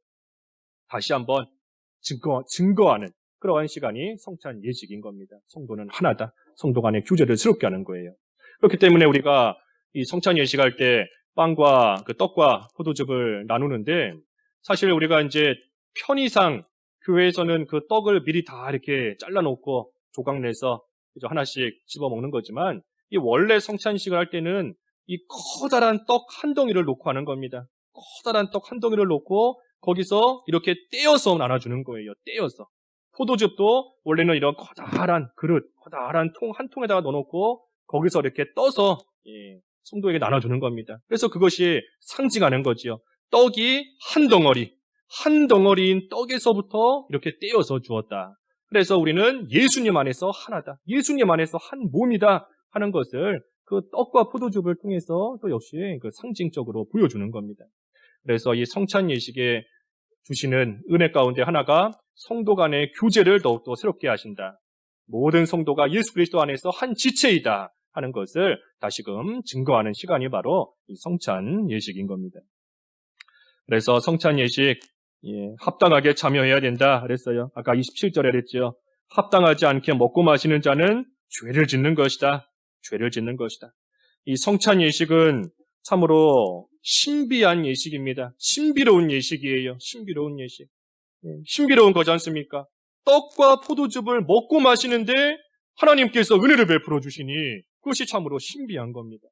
다시 한번 증거하는 그러한 시간이 성찬 예식인 겁니다. 성도는 하나다. 성도 간의 교제를 새롭게 하는 거예요. 그렇기 때문에 우리가 이 성찬 예식할 때 빵과 그 떡과 포도즙을 나누는데 사실 우리가 이제 편의상 교회에서는 그 떡을 미리 다 이렇게 잘라놓고 조각 내서 하나씩 집어 먹는 거지만 이 원래 성찬식을 할 때는 이 커다란 떡 한 덩이를 놓고 하는 겁니다. 커다란 떡 한 덩이를 놓고 거기서 이렇게 떼어서 나눠주는 거예요. 떼어서. 포도즙도 원래는 이런 커다란 그릇, 커다란 통 한 통에다가 넣어놓고 거기서 이렇게 떠서 성도에게 나눠주는 겁니다. 그래서 그것이 상징하는 거지요. 떡이 한 덩어리인 떡에서부터 이렇게 떼어서 주었다. 그래서 우리는 예수님 안에서 하나다. 예수님 안에서 한 몸이다 하는 것을 그 떡과 포도즙을 통해서 또 역시 그 상징적으로 보여주는 겁니다. 그래서 이 성찬 예식에 주시는 은혜 가운데 하나가 성도 간의 교제를 더욱더 새롭게 하신다. 모든 성도가 예수 그리스도 안에서 한 지체이다 하는 것을 다시금 증거하는 시간이 바로 이 성찬 예식인 겁니다. 그래서 성찬 예식 합당하게 참여해야 된다 그랬어요. 아까 27절에 그랬죠. 합당하지 않게 먹고 마시는 자는 죄를 짓는 것이다. 죄를 짓는 것이다. 이 성찬 예식은 참으로 신비한 예식입니다. 신비로운 예식이에요. 신비로운 예식. 신비로운 거지 않습니까? 떡과 포도즙을 먹고 마시는데 하나님께서 은혜를 베풀어 주시니 그것이 참으로 신비한 겁니다.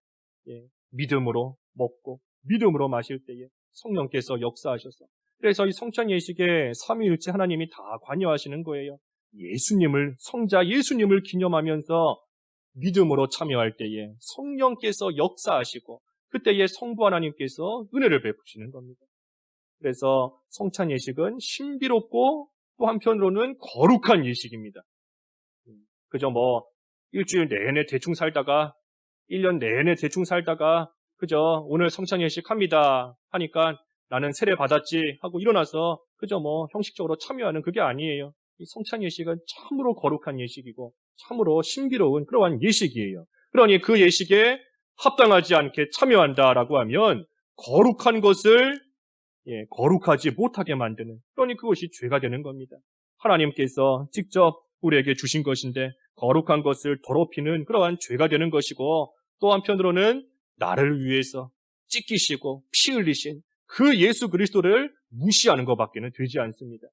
믿음으로 먹고 믿음으로 마실 때에 성령께서 역사하셔서 그래서 이 성찬 예식에 삼위일체 하나님이 다 관여하시는 거예요. 성자 예수님을 기념하면서 믿음으로 참여할 때에 성령께서 역사하시고 그때에 성부 하나님께서 은혜를 베푸시는 겁니다. 그래서 성찬 예식은 신비롭고 또 한편으로는 거룩한 예식입니다. 그저 일주일 내내 대충 살다가 1년 내내 대충 살다가 그저 오늘 성찬 예식 합니다 하니까 나는 세례 받았지 하고 일어나서 그저 형식적으로 참여하는 그게 아니에요. 이 성찬 예식은 참으로 거룩한 예식이고 참으로 신비로운 그러한 예식이에요. 그러니 그 예식에 합당하지 않게 참여한다라고 하면 거룩한 것을 거룩하지 못하게 만드는 그러니 그것이 죄가 되는 겁니다. 하나님께서 직접 우리에게 주신 것인데 거룩한 것을 더럽히는 그러한 죄가 되는 것이고 또 한편으로는 나를 위해서 찢기시고 피 흘리신 그 예수 그리스도를 무시하는 것밖에는 되지 않습니다.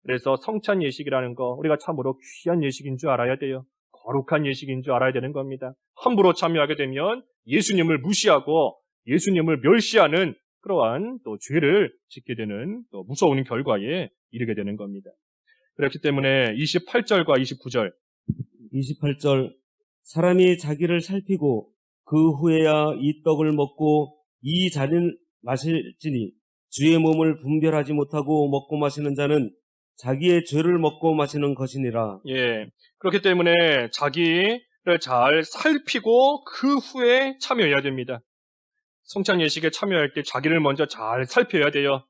그래서 성찬 예식이라는 거 우리가 참으로 귀한 예식인 줄 알아야 돼요. 거룩한 예식인 줄 알아야 되는 겁니다. 함부로 참여하게 되면 예수님을 무시하고 예수님을 멸시하는 그러한 또 죄를 짓게 되는 또 무서운 결과에 이르게 되는 겁니다. 그렇기 때문에 28절과 29절 28절 사람이 자기를 살피고 그 후에야 이 떡을 먹고 이 잔을 마실지니 주의 몸을 분별하지 못하고 먹고 마시는 자는 자기의 죄를 먹고 마시는 것이니라. 그렇기 때문에 자기를 잘 살피고 그 후에 참여해야 됩니다. 성찬 예식에 참여할 때 자기를 먼저 잘 살펴야 돼요.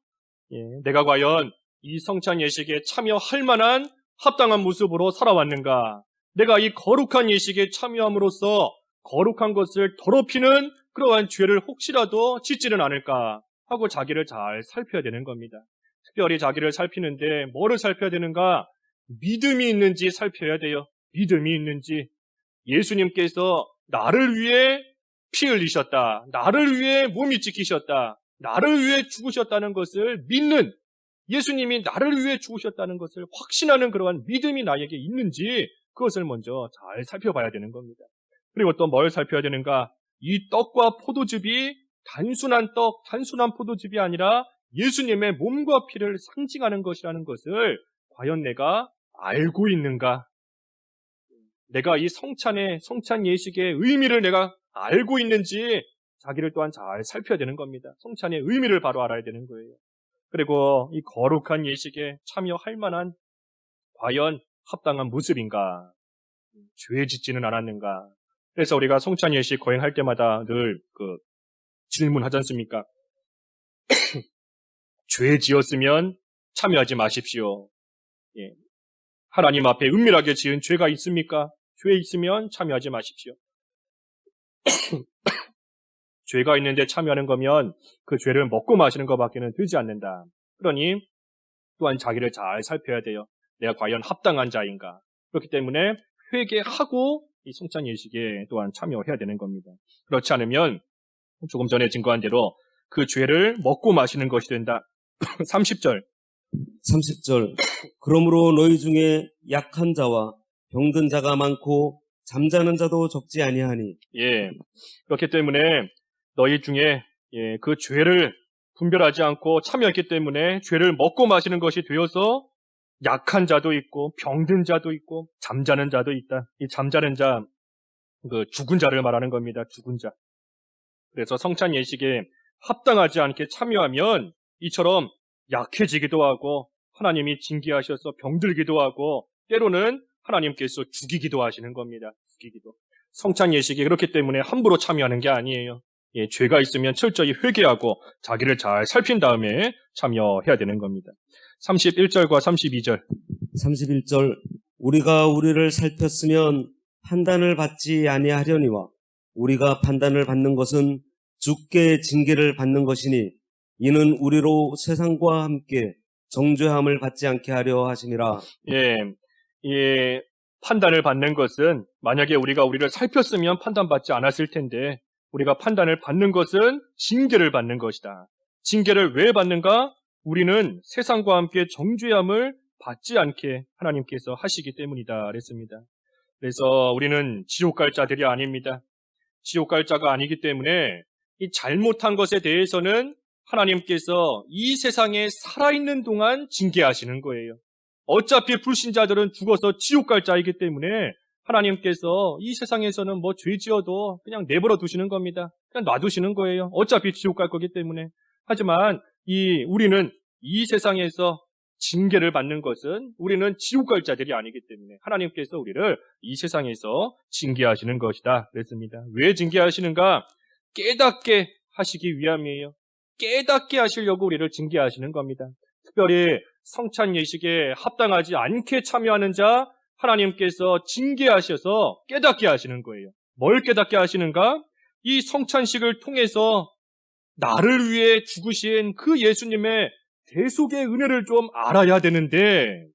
내가 과연 이 성찬 예식에 참여할 만한 합당한 모습으로 살아왔는가? 내가 이 거룩한 예식에 참여함으로써 거룩한 것을 더럽히는 그러한 죄를 혹시라도 짓지는 않을까 하고 자기를 잘 살펴야 되는 겁니다. 특별히 자기를 살피는데 뭐를 살펴야 되는가? 믿음이 있는지 살펴야 돼요. 믿음이 있는지. 예수님께서 나를 위해 피 흘리셨다. 나를 위해 몸이 찢기셨다. 나를 위해 죽으셨다는 것을 믿는 예수님이 나를 위해 죽으셨다는 것을 확신하는 그러한 믿음이 나에게 있는지 그것을 먼저 잘 살펴봐야 되는 겁니다. 그리고 또 뭘 살펴야 되는가? 이 떡과 포도즙이 단순한 떡, 단순한 포도즙이 아니라 예수님의 몸과 피를 상징하는 것이라는 것을 과연 내가 알고 있는가? 내가 이 성찬 예식의 의미를 내가 알고 있는지 자기를 또한 잘 살펴야 되는 겁니다. 성찬의 의미를 바로 알아야 되는 거예요. 그리고 이 거룩한 예식에 참여할 만한 과연 합당한 모습인가? 죄 짓지는 않았는가? 그래서 우리가 성찬 예식 거행할 때마다 늘 질문하지 않습니까? 죄 지었으면 참여하지 마십시오. 예. 하나님 앞에 은밀하게 지은 죄가 있습니까? 죄 있으면 참여하지 마십시오. 죄가 있는데 참여하는 거면 그 죄를 먹고 마시는 것밖에는 되지 않는다. 그러니 또한 자기를 잘 살펴야 돼요. 내가 과연 합당한 자인가? 그렇기 때문에 회개하고 이 성찬 예식에 또한 참여해야 되는 겁니다. 그렇지 않으면 조금 전에 증거한 대로 그 죄를 먹고 마시는 것이 된다. 30절. 30절. 그러므로 너희 중에 약한 자와 병든 자가 많고 잠자는 자도 적지 아니하니. 예. 그렇기 때문에 너희 중에 그 죄를 분별하지 않고 참여했기 때문에 죄를 먹고 마시는 것이 되어서 약한 자도 있고 병든 자도 있고 잠자는 자도 있다. 이 잠자는 자, 그 죽은 자를 말하는 겁니다. 죽은 자. 그래서 성찬 예식에 합당하지 않게 참여하면 이처럼 약해지기도 하고 하나님이 징계하셔서 병들기도 하고 때로는 하나님께서 죽이기도 하시는 겁니다. 죽이기도. 성찬 예식이 그렇기 때문에 함부로 참여하는 게 아니에요. 예, 죄가 있으면 철저히 회개하고 자기를 잘 살핀 다음에 참여해야 되는 겁니다. 31절과 32절. 31절. 우리가 우리를 살폈으면 판단을 받지 아니하려니와 우리가 판단을 받는 것은 주께 징계를 받는 것이니 이는 우리로 세상과 함께 정죄함을 받지 않게 하려 하심이라. 예, 판단을 받는 것은 만약에 우리가 우리를 살폈으면 판단받지 않았을 텐데 우리가 판단을 받는 것은 징계를 받는 것이다. 징계를 왜 받는가? 우리는 세상과 함께 정죄함을 받지 않게 하나님께서 하시기 때문이다 그랬습니다. 그래서 우리는 지옥 갈 자들이 아닙니다. 지옥 갈 자가 아니기 때문에 이 잘못한 것에 대해서는 하나님께서 이 세상에 살아있는 동안 징계하시는 거예요. 어차피 불신자들은 죽어서 지옥 갈 자이기 때문에 하나님께서 이 세상에서는 뭐 죄 지어도 그냥 내버려 두시는 겁니다. 그냥 놔두시는 거예요. 어차피 지옥 갈 거기 때문에. 하지만 우리는 이 세상에서 징계를 받는 것은 우리는 지옥 갈 자들이 아니기 때문에 하나님께서 우리를 이 세상에서 징계하시는 것이다 그랬습니다. 왜 징계하시는가? 깨닫게 하시기 위함이에요. 깨닫게 하시려고 우리를 징계하시는 겁니다. 특별히 성찬 예식에 합당하지 않게 참여하는 자 하나님께서 징계하셔서 깨닫게 하시는 거예요. 뭘 깨닫게 하시는가? 이 성찬식을 통해서 나를 위해 죽으신 그 예수님의 대속의 은혜를 좀 알아야 되는데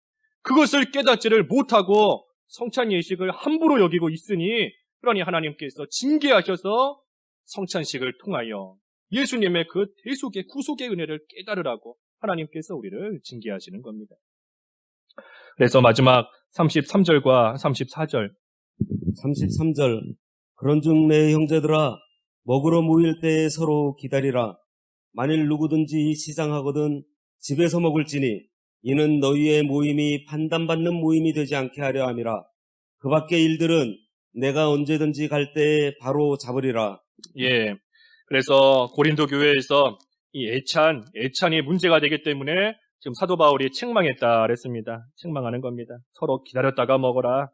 그것을 깨닫지를 못하고 성찬 예식을 함부로 여기고 있으니 그러니 하나님께서 징계하셔서 성찬식을 통하여 예수님의 그 대속의 구속의 은혜를 깨달으라고 하나님께서 우리를 징계하시는 겁니다. 그래서 마지막 33절과 34절. 33절. 그런즉 내 형제들아 먹으러 모일 때에 서로 기다리라. 만일 누구든지 시장하거든 집에서 먹을지니 이는 너희의 모임이 판단받는 모임이 되지 않게 하려 함이라. 그 밖의 일들은 내가 언제든지 갈 때에 바로 잡으리라. 예. 그래서 고린도 교회에서 이 애찬이 문제가 되기 때문에 지금 사도 바울이 책망했다 그랬습니다. 책망하는 겁니다. 서로 기다렸다가 먹어라.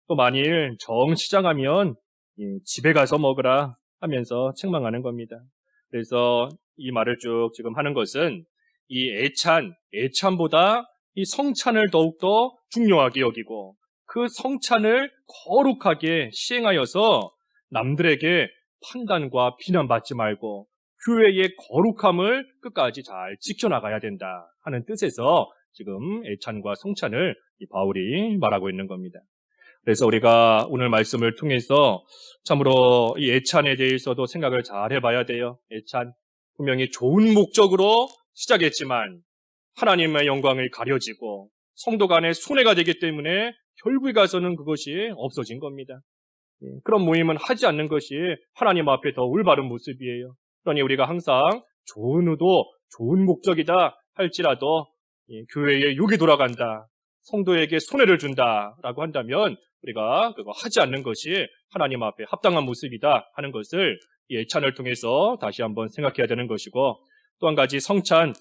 또 만일 정시장하면 집에 가서 먹으라 하면서 책망하는 겁니다. 그래서 이 말을 쭉 지금 하는 것은 이 애찬보다 이 성찬을 더욱더 중요하게 여기고 그 성찬을 거룩하게 시행하여서 남들에게 판단과 비난받지 말고 교회의 거룩함을 끝까지 잘 지켜나가야 된다 하는 뜻에서 지금 애찬과 성찬을 이 바울이 말하고 있는 겁니다. 그래서 우리가 오늘 말씀을 통해서 참으로 이 애찬에 대해서도 생각을 잘 해봐야 돼요. 애찬 분명히 좋은 목적으로 시작했지만 하나님의 영광을 가려지고 성도 간에 손해가 되기 때문에 결국에 가서는 그것이 없어진 겁니다. 그런 모임은 하지 않는 것이 하나님 앞에 더 올바른 모습이에요. 그러니 우리가 항상 좋은 의도, 좋은 목적이다 할지라도 교회에 욕이 돌아간다, 성도에게 손해를 준다라고 한다면 우리가 그거 하지 않는 것이 하나님 앞에 합당한 모습이다 하는 것을 예찬을 통해서 다시 한번 생각해야 되는 것이고, 또 한 가지 성찬은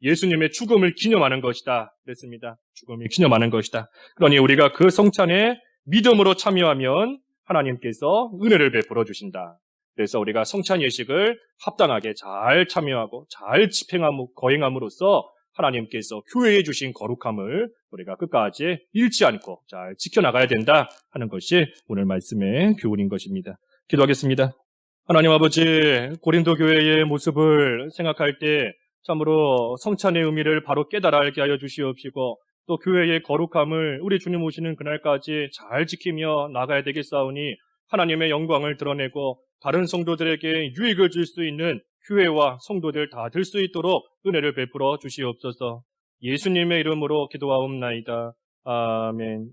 예수님의 죽음을 기념하는 것이다 그랬습니다. 죽음을 기념하는 것이다. 그러니 우리가 그 성찬에 믿음으로 참여하면 하나님께서 은혜를 베풀어 주신다. 그래서 우리가 성찬 예식을 합당하게 잘 참여하고 잘 거행함으로써 하나님께서 교회에 주신 거룩함을 우리가 끝까지 잃지 않고 잘 지켜나가야 된다 하는 것이 오늘 말씀의 교훈인 것입니다. 기도하겠습니다. 하나님 아버지, 고린도 교회의 모습을 생각할 때 참으로 성찬의 의미를 바로 깨달아 알게 하여 주시옵시고, 또 교회의 거룩함을 우리 주님 오시는 그날까지 잘 지키며 나가야 되겠사오니 하나님의 영광을 드러내고 다른 성도들에게 유익을 줄 수 있는 교회와 성도들 다 될 수 있도록 은혜를 베풀어 주시옵소서. 예수님의 이름으로 기도하옵나이다. 아멘.